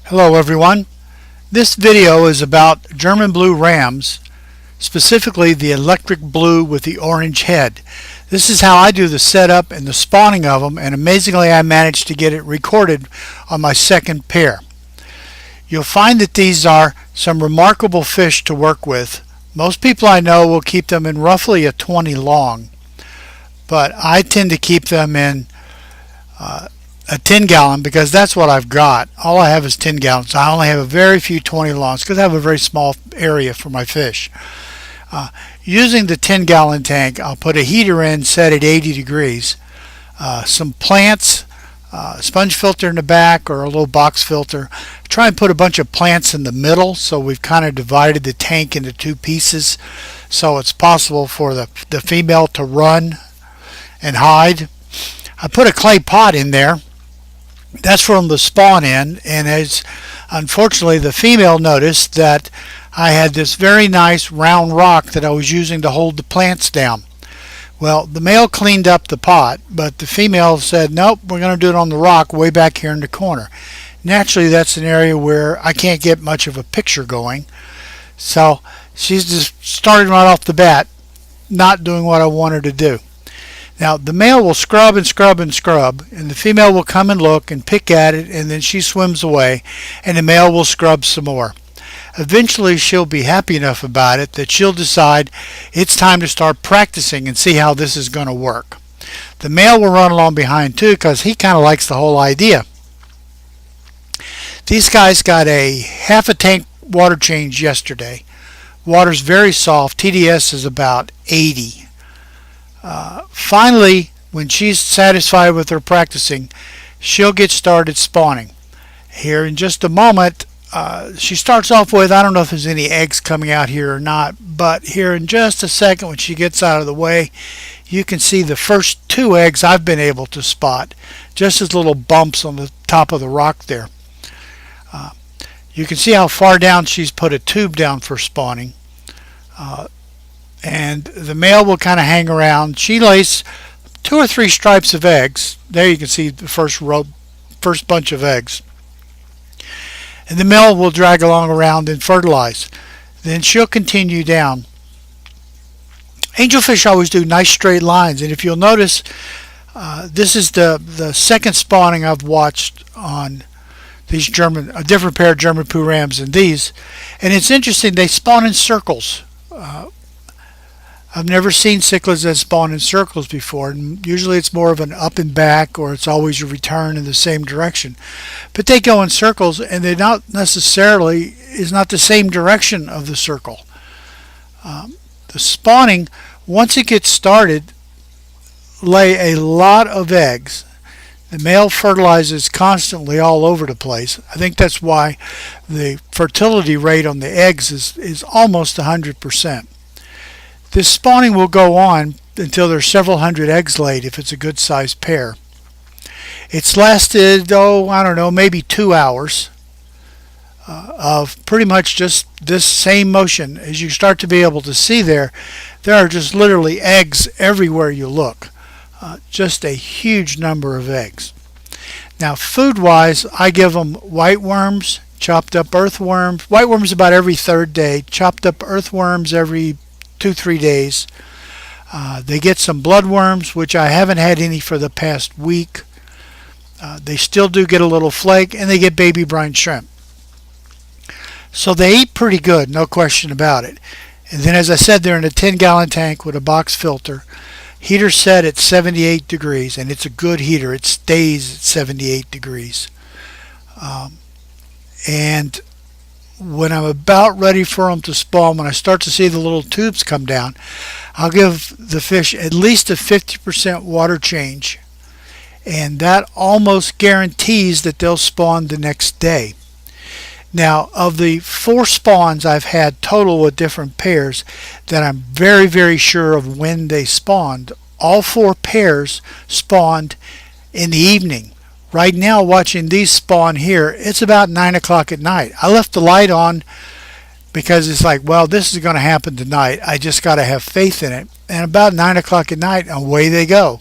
Hello everyone. This video is about German blue rams, specifically the electric blue with the orange head. This is how I do the setup and the spawning of them, and amazingly I managed to get it recorded on my second pair. You'll find that these are some remarkable fish to work with. Most people I know will keep them in roughly a 20 long, but I tend to keep them in a 10 gallon because that's what I've got. All I have is 10 gallons. I only have a very few 20 longs because I have a very small area for my fish. Using the 10 gallon tank, I'll put a heater in set at 80 degrees, some plants, a sponge filter in the back or a little box filter. Try and put a bunch of plants in the middle so we've kind of divided the tank into two pieces so it's possible for the female to run and hide. I put a clay pot in there. That's for them to spawn in, and as unfortunately the female noticed that I had this very nice round rock that I was using to hold the plants down. Well, the male cleaned up the pot, but the female said, nope, we're going to do it on the rock way back here in the corner. Naturally, that's an area where I can't get much of a picture going, so she's just started right off the bat not doing what I want her to do. Now, the male will scrub and scrub and scrub, and the female will come and look and pick at it, and then she swims away, and the male will scrub some more. Eventually, she'll be happy enough about it that she'll decide it's time to start practicing and see how this is going to work. The male will run along behind too because he kind of likes the whole idea. These guys got a half a tank water change yesterday. Water's very soft. TDS is about 80. Finally, when she's satisfied with her practicing, she'll get started spawning. Here in just a moment, she starts off with, I don't know if there's any eggs coming out here or not, but here in just a second when she gets out of the way, you can see the first two eggs I've been able to spot, just as little bumps on the top of the rock there. You can see how far down she's put a tube down for spawning. And the male will kind of hang around. She lays 2 or 3 stripes of eggs. There you can see the first bunch of eggs. And the male will drag along around and fertilize. Then she'll continue down. Angelfish always do nice straight lines, and if you'll notice, this is the second spawning I've watched on these a different pair of German poo rams than these, and it's interesting, they spawn in circles. I've never seen cichlids that spawn in circles before, and usually it's more of an up and back, or it's always a return in the same direction. But they go in circles, and they're not necessarily is not the same direction of the circle. The spawning, once it gets started, lay a lot of eggs. The male fertilizes constantly all over the place. I think that's why the fertility rate on the eggs is almost 100%. This spawning will go on until there's several hundred eggs laid if it's a good sized pair. It's lasted, I don't know, maybe 2 hours of pretty much just this same motion. As you start to be able to see there are just literally eggs everywhere you look. Just a huge number of eggs. Now, food-wise, I give them white worms, chopped up earthworms. White worms about every 3rd day, chopped up earthworms every 2-3 days. They get some bloodworms, which I haven't had any for the past week. They still do get a little flake, and they get baby brine shrimp. So they eat pretty good, no question about it. And then, as I said, they're in a 10-gallon tank with a box filter. Heater set at 78 degrees, and it's a good heater. It stays at 78 degrees. And when I'm about ready for them to spawn, when I start to see the little tubes come down, I'll give the fish at least a 50% water change, and that almost guarantees that they'll spawn the next day. Now, of the 4 spawns I've had total with different pairs that I'm very, very sure of when they spawned, all 4 pairs spawned in the evening. Right now, watching these spawn here, it's about 9 o'clock at night. I left the light on because it's like, well, this is going to happen tonight. I just got to have faith in it. And about 9 o'clock at night, away they go.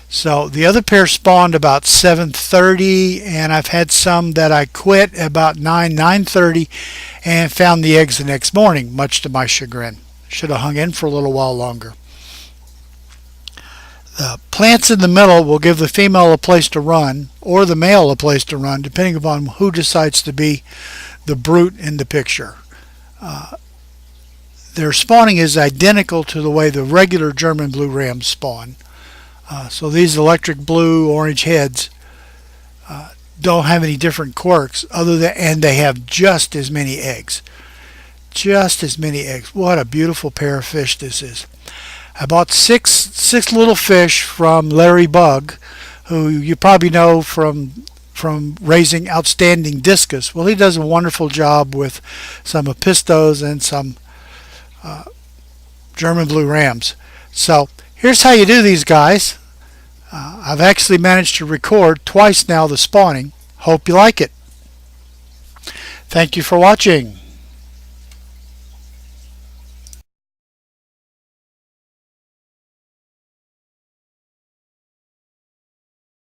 So the other pair spawned about 7:30, and I've had some that I quit about 9:30 and found the eggs the next morning, much to my chagrin. Should have hung in for a little while longer. The plants in the middle will give the female a place to run, or the male a place to run, depending upon who decides to be the brute in the picture. Their spawning is identical to the way the regular German blue rams spawn. So these electric blue orange heads don't have any different quirks and they have just as many eggs. Just as many eggs. What a beautiful pair of fish this is. I bought six little fish from Larry Bug, who you probably know from raising outstanding discus. Well, he does a wonderful job with some Apistos and some German blue rams. So here's how you do these guys. I've actually managed to record twice now the spawning. Hope you like it. Thank you for watching.